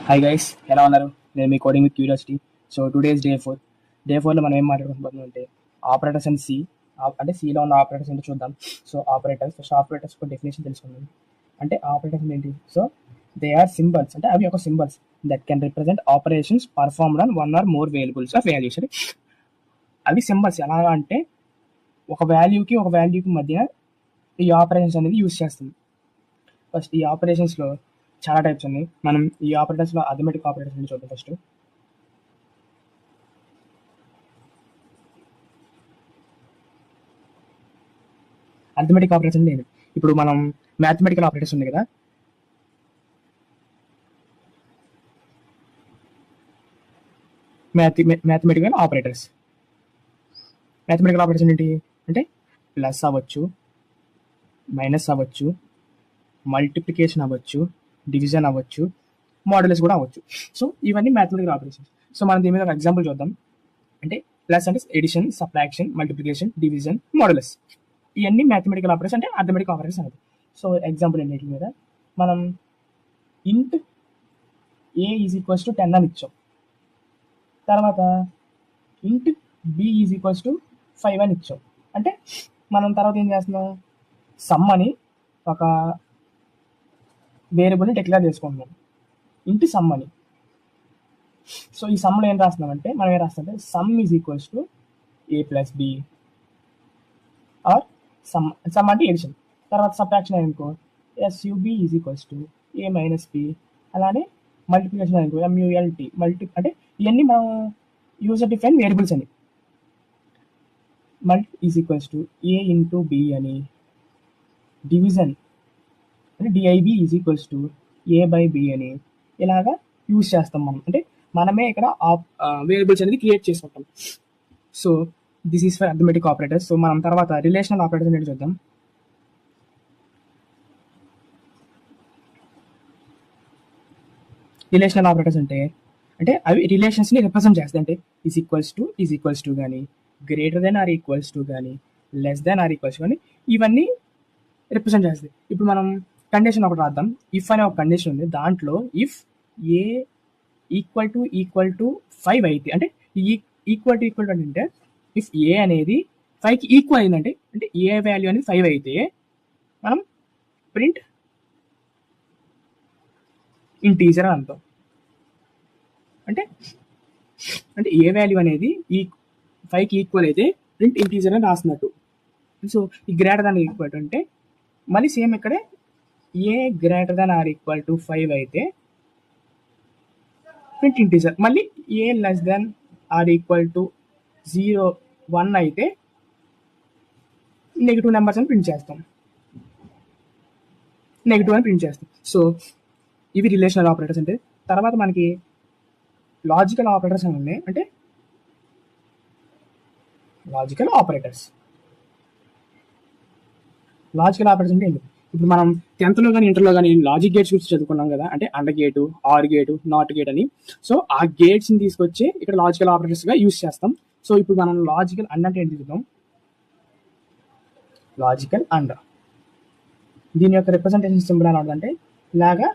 Hi guys, ఎలా ఉన్నారు? నేను మీ coding with curiosity. So today's day ఫోర్లో మనం ఏం మాట్లాడుకుంటున్నాం అంటే ఆపరేటర్స్ అండ్ సి. అంటే సిలో ఉన్న ఆపరేటర్స్ ఏంటో చూద్దాం. సో ఆపరేటర్స్ ఒక డెఫినేషన్ తెలుసుకుందాం. అంటే ఆపరేటర్స్ ఏంటి? సో దే ఆర్ సింబల్స్, అంటే అవి ఒక symbols that can represent operations performed on one or more variables of values. అంటే అవి సింబల్స్ ఎలాగా అంటే ఒక వాల్యూకి మధ్య ఈ ఆపరేషన్స్ అనేది యూజ్ చేస్తుంది. ఫస్ట్ ఈ ఆపరేషన్స్లో చాలా టైప్స్ ఉన్నాయి. మనం ఈ ఆపరేటర్స్లో అథమెటిక్ ఆపరేటర్స్ అని చూద్దాం. ఫస్ట్ అథమెటిక్ ఆపరేషన్ లేదు. ఇప్పుడు మనం మ్యాథమెటికల్ ఆపరేటర్స్ ఉన్నాయి కదా, మ్యాథమెటికల్ ఆపరేటర్స్ ఏంటి అంటే ప్లస్ అవ్వచ్చు, మైనస్ అవ్వచ్చు, మల్టిప్లికేషన్ అవ్వచ్చు, డివిజన్ అవ్వచ్చు, మాడ్యులస్ కూడా అవ్వచ్చు. సో ఇవన్నీ మ్యాథమెటికల్ ఆపరేషన్స్. సో మనం దీని మీద ఒక ఎగ్జాంపుల్ చూద్దాం. అంటే ప్లస్ అంటే addition, subtraction, multiplication, division, modulus. ఇవన్నీ మ్యాథమెటికల్ ఆపరేటర్స్, అంటే అథమెటిక్ ఆపరేటర్స్ అనేది. సో ఎగ్జాంపుల్ ఏంటి మీద మనం ఇంట్ ఏ ఈజ్ ఈక్వల్స్ టు 10 అని ఇచ్చాం. తర్వాత ఇంట్ బి ఈజ్ ఈక్వల్స్ టు 5 అని ఇచ్చాం. అంటే మనం తర్వాత ఏం చేస్తున్నాం, సమ్ అని ఒక వేరియబుల్ని డిక్లేర్ చేసుకుంటున్నాం, ఇంటూ సమ్ అని. సో ఈ సమ్లో ఏం రాస్తున్నామంటే మనం ఏం రాస్తామంటే sum is equals to a plus b, or sum అంటే ఎడిషన్. తర్వాత సబ్ట్రాక్షన్ అనుకో S U B is equals to a minus b. అలానే మల్టిప్లికేషన్ అనుకో ఎంయుఎల్టీ అంటే ఇవన్నీ మనం యూజర్ డిఫైన్ వేరియబుల్స్ అని. Multi is equals to a into b అని. డివిజన్ అంటే D I B is equals to a by b అని. ఇలాగా యూజ్ చేస్తాం మనం. అంటే మనమే ఇక్కడ వేరియబుల్స్ అనేది క్రియేట్ చేసుకుంటాం. So this is for arithmetic operators. So మనం తర్వాత రిలేషనల్ ఆపరేటర్స్ అనేది చూద్దాం. రిలేషనల్ ఆపరేటర్స్ అంటే అవి రిలేషన్స్ని రిప్రజెంట్ చేస్తాయి. అంటే ఈజ్ ఈక్వల్స్ టు కానీ, greater than or equals to కానీ, లెస్ దెన్ ఆర్ ఈక్వల్స్ కానీ, ఇవన్నీ రిప్రజెంట్ చేస్తాయి. ఇప్పుడు మనం కండిషన్ ఒకటి రాద్దాం. ఇఫ్ అనే ఒక కండిషన్ ఉంది. దాంట్లో ఇఫ్ ఏ ఈక్వల్ టు 5 అయితే, అంటే ఈక్వల్ టు అంటే ఇఫ్ ఏ అనేది 5కి ఈక్వల్ అయిందంటే, అంటే ఏ వాల్యూ అనేది 5 అయితే మనం ప్రింట్ ఇంటీజర్ అని అంటాం. అంటే ఏ వాల్యూ అనేది 5కి ఈక్వల్ అయితే ప్రింట్ ఇంటీజర్ అని రాస్తున్నట్టు. సో ఈ గ్రేటర్ దాన్ ఈక్వల్ టు అంటే మళ్ళీ సేమ్ ఇక్కడే a greater than or equal to 5 అయితే ప్రింట్ ఇంటీజర్. మళ్ళీ a less than or equal to 0, 1 అయితే నెగిటివ్ నెంబర్స్ అని ప్రింట్ చేస్తాం. సో ఇవి రిలేషనల్ ఆపరేటర్స్. అంటే తర్వాత మనకి లాజికల్ ఆపరేటర్స్ అని ఉన్నాయి. అంటే లాజికల్ ఆపరేటర్స్ అంటే ఏంటి? ఇప్పుడు మనం 10th కానీ ఇంటర్లో కానీ లాజిక్ గేట్స్ గురించి చదువుకున్నాం కదా. అంటే and gate, or gate, not gate అని. సో ఆ గేట్స్ని తీసుకొచ్చి ఇక్కడ లాజికల్ ఆపరేటర్స్గా యూజ్ చేస్తాం. సో ఇప్పుడు మనం లాజికల్ అండ్ అంటే ఏంటి చూద్దాం. లాజికల్ అండ్ దీని యొక్క రిప్రజెంటేషన్ సింబల్ అని అంటే ఇలాగా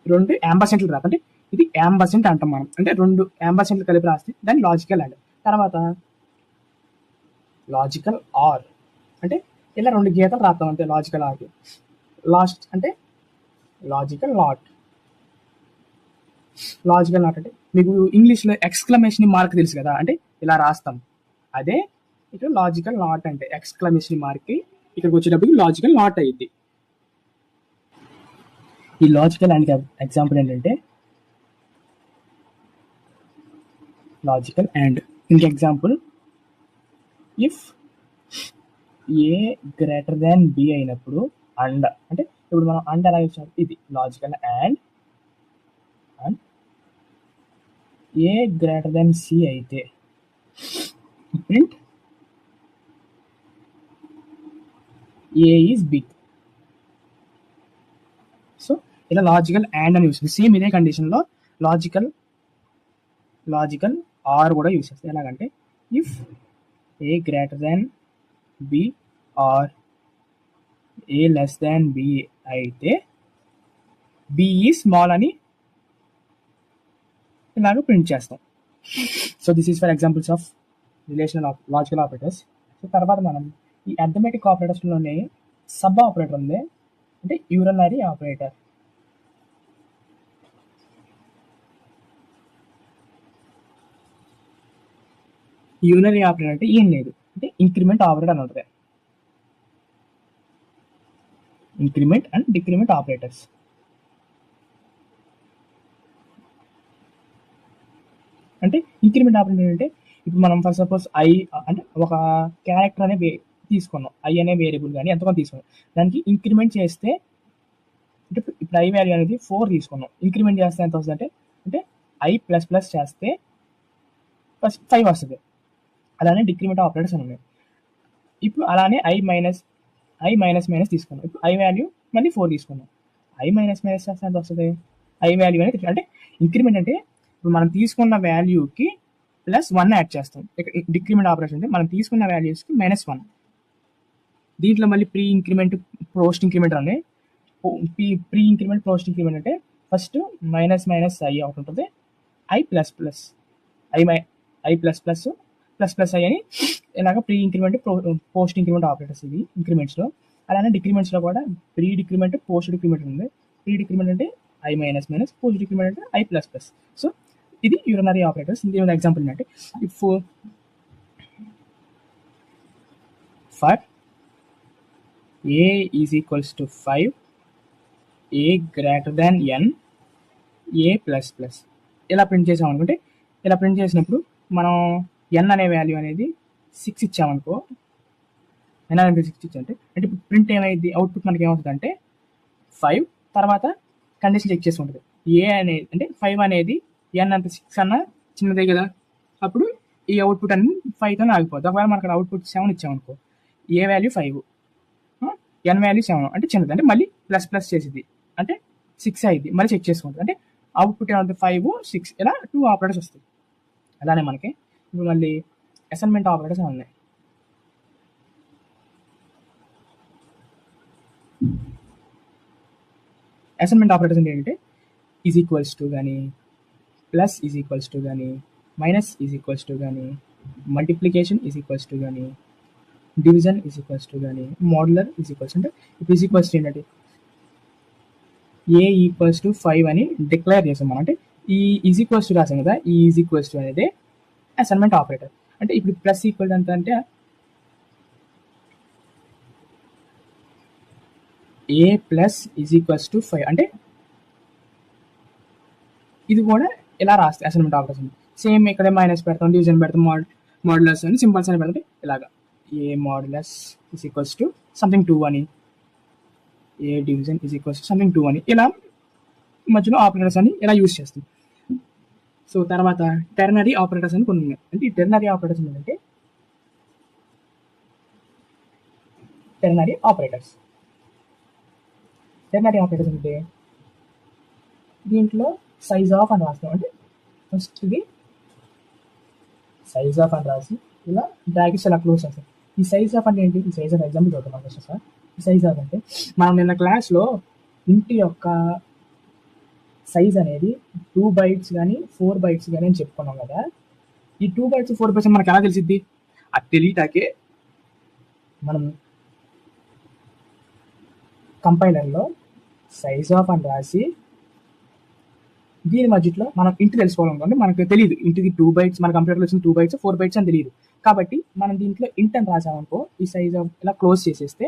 2 యాంబర్సెంట్లు రాదు. అంటే ఇది యాంబర్సెంట్ అంటాం మనం. అంటే 2 యాంబర్సెంట్లు కలిపి రాస్తే దాన్ని లాజికల్ అండ్. తర్వాత లాజికల్ ఆర్ అంటే ఇలా 2 గీతలు రాస్తాం అంతే లాజికల్ ఆర్కి. లాస్ట్ అంటే లాజికల్ నాట్. అంటే మీకు ఇంగ్లీష్లో ఎక్స్క్లమేషన్ మార్క్ తెలుసు కదా, అంటే ఇలా రాస్తాం. అదే ఇక్కడ లాజికల్ నాట్ అంటే ఎక్స్క్లమేషన్ మార్క్కి ఇక్కడికి వచ్చేటప్పటికి లాజికల్ నాట్ అయ్యింది. ఈ లాజికల్ అండ్ ఎగ్జాంపుల్ ఏంటంటే లాజికల్ అండ్. ఇంక example if a greater than b అయినప్పుడు అండ్. అంటే ఇప్పుడు మనం అండ్ ఎలా ఇచ్చాం, ఇది logical and a greater than c అయితే print a is big. So ఇలా లాజికల్ అండ్ అని యూస్ చేస్తుంది. సేమ్ ఇదే కండిషన్లో లాజికల్ ఆర్ కూడా యూస్ చేస్తుంది. ఎలాగంటే if a greater than b are A less than B అయితే బి ఈ స్మాల్ అని ఇలాగ ప్రింట్ చేస్తాం. So this is for examples of relational logical operators. So తర్వాత మనం ఈ అర్థమెటిక్ ఆపరేటర్స్లోనే సబ్ ఆపరేటర్ ఉంది, అంటే యూరనరీ ఆపరేటర్. యూనరీ ఆపరేటర్ అంటే ఏం లేదు, అంటే ఇంక్రిమెంట్ ఆపరేటర్ అని ఉంటుంది. Increment and decrement operators. అంటే ఇంక్రిమెంట్ ఆపరేటర్ అంటే ఇప్పుడు మనం ఫర్ సపోజ్ ఐ అంటే ఒక క్యారెక్టర్ అనే తీసుకున్నాం, ఐ అనే వేరియబుల్ కానీ ఎంతమంది తీసుకున్నాం, దానికి ఇంక్రిమెంట్ చేస్తే అంటే ఇప్పుడు ఐ వాల్యూ అనేది 4 తీసుకున్నాం, ఇంక్రిమెంట్ చేస్తే ఎంత వస్తుంది అంటే అంటే ఐ ప్లస్ ప్లస్ చేస్తే 5 వస్తుంది. అలానే డిక్రిమెంట్ ఆపరేటర్స్ అని ఉన్నాయి. ఇప్పుడు అలానే ఐ మైనస్ మైనస్ తీసుకున్నాం, ఇప్పుడు ఐ వాల్యూ మళ్ళీ 4 తీసుకున్నాం, ఐ మైనస్ చేస్తే ఎంత వస్తుంది, ఐ వాల్యూ అనేది. అంటే ఇంక్రిమెంట్ అంటే ఇప్పుడు మనం తీసుకున్న వాల్యూకి +1 యాడ్ చేస్తాం. ఇక్కడ డిక్రిమెంట్ ఆపరేషన్ అంటే మనం తీసుకున్న వాల్యూస్కి -1. దీంట్లో మళ్ళీ ప్రీ ఇంక్రిమెంట్ పోస్ట్ ఇంక్రిమెంట్ అనే ప్రీ ఇంక్రిమెంట్ పోస్ట్ ఇంక్రిమెంట్ అంటే ఫస్ట్ మైనస్ ఐ ఒకటి ఉంటుంది, ఐ ప్లస్ ప్లస్ ఐ అని ఇలాగ pre increment post increment operators ఇవి ఇంక్రిమెంట్స్లో. అలానే డిక్రిమెంట్స్లో కూడా ప్రీ డిక్రిమెంట్ పోస్ట్ డిక్రిమెంట్ ఉంది. ప్రీ డిక్రిమెంట్ అంటే ఐ మైనస్ పోస్ట్ డిక్రిమెంట్ అంటే ఐ ప్లస్ ప్లస్. సో ఇది యూరనరీ ఆపరేటర్స్. దీని ఎగ్జాంపుల్ ఏంటంటే for a is equals to 5, A greater than n, A plus plus ఇలా ప్రింట్ చేసాం అనుకుంటే, ఇలా ప్రింట్ చేసినప్పుడు మనం n అనే వాల్యూ అనేది 6 ఇచ్చామనుకో, n అనేది 6 ఇచ్చామంటే అంటే ఇప్పుడు ప్రింట్ ఏమైంది, అవుట్పుట్ మనకి ఏమవుతుంది అంటే 5 తర్వాత కండిషన్ చెక్ చేసి ఉంటుంది. ఏ అనేది అంటే 5 అనేది n అంత 6 అన్న చిన్నదే కదా, అప్పుడు ఈ అవుట్పుట్ అన్ని 5తో ఆగిపోతుంది. ఒకవేళ మనకు అవుట్పుట్ 7 ఇచ్చామనుకో, ఏ వాల్యూ 5, n వాల్యూ 7 అంటే చిన్నది, అంటే మళ్ళీ ప్లస్ ప్లస్ చేసింది అంటే 6 అయింది, మళ్ళీ చెక్ చేసుకుంటుంది. అంటే అవుట్పుట్ ఏమంటే 5, 6 ఇలా 2 ఆపరేటర్స్ వస్తాయి. అలానే మనకి ఇప్పుడు మళ్ళీ అసైన్మెంట్ ఆపరేటర్స్ ఉన్నాయి. అసైన్మెంట్ ఆపరేటర్స్ ఏంటంటే ఈజ్ ఈక్వల్స్ టు కానీ, ప్లస్ ఈజ్ ఈక్వల్స్ టు కానీ, మైనస్ ఈజ్ ఈక్వల్స్ టు కానీ, మల్టిప్లికేషన్ ఈజ్ ఈక్వల్స్ టు కానీ, డివిజన్ ఈజ్ ఈక్వల్స్ టు కానీ, మోడ్యులర్ ఈజ్ ఈక్వల్స్ అంటే ఇప్పుడు ఈజ్ ఈక్వల్స్ టు ఏంటంటే ఏ ఈక్వల్స్ టు 5 అని డిక్లేర్ చేసాం మనం. అంటే ఈ ఈజ్ ఈక్వల్స్ టు రాసాం కదా, ఈ ఈజ్ ఈక్వల్స్ టు అనేది అసైన్మెంట్ ఆపరేటర్. అంటే ఇప్పుడు ప్లస్ ఈక్వల్ ఎంత అంటే a plus is equals to 5 అంటే ఇది కూడా ఇలా రాస్తే అసైన్మెంట్ ఆపరేషన్. సేమ్ ఇక్కడ మైనస్ పెడతాం, డివిజన్ పెడతాం, మోడ్యులస్ అని సింబల్స్ అని పెడితే ఇలాగా a modulus is equals to something 2 అని, a division is equals to something 2 అని, ఇలా మధ్యలో ఆపరేటర్స్ అని ఇలా యూజ్ చేస్తాం. సో తర్వాత టెర్నరీ ఆపరేటర్స్ అని కొన్ని ఉన్నాయి. అంటే ఈ టెర్నరీ ఆపరేటర్స్ ఏంటంటే టెర్నరీ ఆపరేటర్స్ అంటే దీంట్లో సైజ్ ఆఫ్ అని రాస్తాం. అంటే ఫస్ట్ ఇది సైజ్ ఆఫ్ అని రాసి ఇలా బ్రాకెట్స్ ఇలా క్లోజ్ చేస్తాం. ఈ సైజ్ ఆఫ్ అంటే ఏంటి, ఈ సైజ్ ఆఫ్ ఎగ్జాంపుల్ చూద్దాం ఫస్ట్ సార్. ఈ సైజ్ ఆఫ్ అంటే మనం నిన్న క్లాస్లో ఇంటి యొక్క సైజ్ అనేది 2 bytes కానీ 4 bytes కానీ అని చెప్పుకున్నాం కదా. ఈ 2 bytes 4 bytes మనకు ఎలా తెలిసిద్ది, అది తెలియటాకే మనం కంపైలర్లో సైజ్ ఆఫ్ అని రాసి దీని మధ్యలో మనం ఇంటి తెలుసుకోవాలనుకోండి, మనకు తెలియదు ఇంటికి 2 bytes, మన కంప్యూటర్లో వచ్చిన 2 bytes 4 bytes అని తెలియదు. కాబట్టి మనం దీంట్లో ఇంట్ అని రాసామనుకో, ఈ సైజ్ ఆఫ్ ఇలా క్లోజ్ చేసేస్తే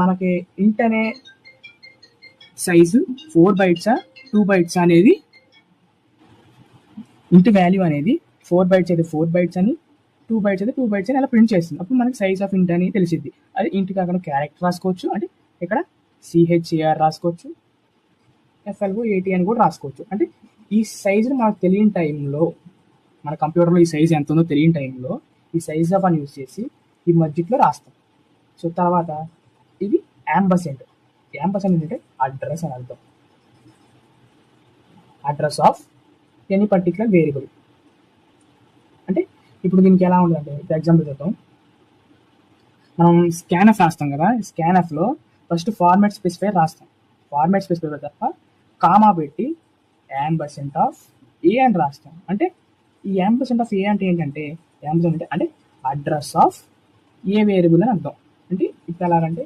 మనకి ఇంట్ అనే సైజు 4 bytes 2 bytes అనేది ఇంటి వాల్యూ అనేది 4 bytes అయితే 4 bytes అని, 2 bytes అయితే 2 bytes అని అలా ప్రింట్ చేస్తుంది. అప్పుడు మనకి సైజ్ ఆఫ్ ఇంట్ అని తెలిసిద్ది. అది ఇంటి కాకుండా క్యారెక్టర్ రాసుకోవచ్చు, అంటే ఇక్కడ CHAR రాసుకోవచ్చు, FLOAT అని కూడా రాసుకోవచ్చు. అంటే ఈ సైజుని మనకు తెలియని టైంలో, మన కంప్యూటర్లో ఈ సైజ్ ఎంత ఉందో తెలియని టైంలో ఈ సైజ్ ఆఫ్ అని యూజ్ చేసి ఈ మధ్యలో రాస్తాం. సో తర్వాత ఇది యాంబసెంట్ అంటే అడ్రస్ అని అర్థం, address of any particular variable. అంటే ఇప్పుడు దీనికి ఎలా ఉందంటే ఇప్పుడు ఎగ్జాంపుల్ చూద్దాం. మనం స్కాన్ఎఫ్ రాస్తాం కదా, స్కాన్ఎఫ్లో ఫస్ట్ ఫార్మాట్ స్పెసిఫైర్ రాస్తాం. ఫార్మాట్ స్పెసిఫైర్ తప్ప కామా పెట్టి యాంబసెంట్ ఆఫ్ ఏ అని రాస్తాం. అంటే ఈ యాంపర్సెంట్ ఆఫ్ ఏ అంటే ఏంటంటే యాంపర్సెంట్ అంటే అడ్రస్ ఆఫ్ ఏ వేరియబుల్ అని అర్థం. అంటే ఇప్పుడు ఎలాగంటే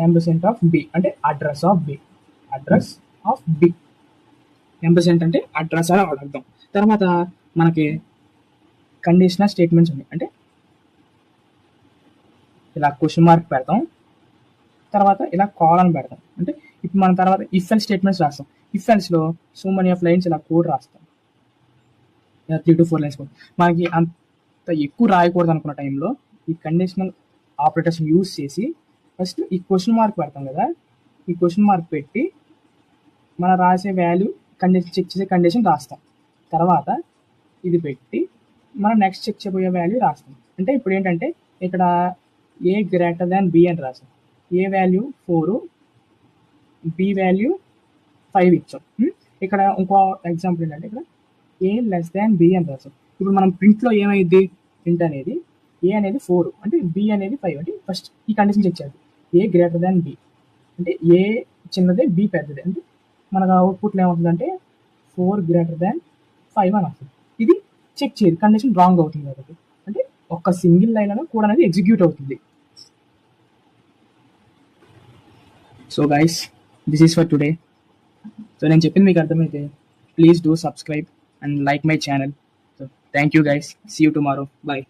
యాంపర్సెంట్ ఆఫ్ బి అంటే address of B, address of B. Ampersand అంటే అడ్రస్ అని అర్థం. తర్వాత మనకి కండిషనల్ స్టేట్మెంట్స్ ఉన్నాయి. అంటే ఇలా క్వశ్చన్ మార్క్ పెడతాం, తర్వాత ఇలా కాలన్ పెడతాం. అంటే ఇప్పుడు మన తర్వాత ఇఫ్ ఎల్స్ స్టేట్మెంట్స్ రాస్తాం. ఇఫ్ ఎల్స్లో సో మెనీ ఆఫ్ లైన్స్ ఇలా కోడ్ రాస్తాం, ఇలా 3 to 4 లైన్స్ కోడ్. మనకి అంత ఎక్కువ రాయకూడదు అనుకున్న టైంలో ఈ కండిషనల్ ఆపరేటర్స్ యూజ్ చేసి ఫస్ట్ ఈ క్వశ్చన్ మార్క్ పెడతాం కదా, ఈ క్వశ్చన్ మార్క్ పెట్టి మనం రాసే వాల్యూ కండిషన్ చెక్ చేసే కండిషన్ రాస్తాం. తర్వాత ఇది పెట్టి మనం నెక్స్ట్ చెక్ చేయబోయే వాల్యూ రాస్తాం. అంటే ఇప్పుడు ఏంటంటే ఇక్కడ ఏ గ్రేటర్ దాన్ బి అని రాస్తాం. ఏ వాల్యూ 4, బి వాల్యూ 5 ఇచ్చాం. ఇక్కడ ఇంకో ఎగ్జాంపుల్ ఏంటంటే ఇక్కడ ఏ లెస్ దాన్ బి అని రాస్తాం. ఇప్పుడు మనం ప్రింట్లో ఏమైంది, ప్రింట్ అనేది ఏ అనేది 4 అంటే బి అనేది 5 అంటే ఫస్ట్ ఈ కండిషన్ చెక్ చేయాలి. ఏ గ్రేటర్ దాన్ బి అంటే ఏ చిన్నదే బి పెద్దదే. అంటే మనకు అవుట్పుట్లో ఏమవుతుందంటే 4 గ్రేటర్ దాన్ 5 అని వస్తుంది. ఇది చెక్ చేయదు, కండిషన్ రాంగ్ అవుతుంది కాబట్టి. అంటే ఒక్క సింగిల్ లైన్లో కోడ్ అనేది ఎగ్జిక్యూట్ అవుతుంది. So guys, this is for today. So నేను చెప్పింది మీకు అర్థమైతే please do subscribe and like my channel. So thank you guys, see you tomorrow, bye.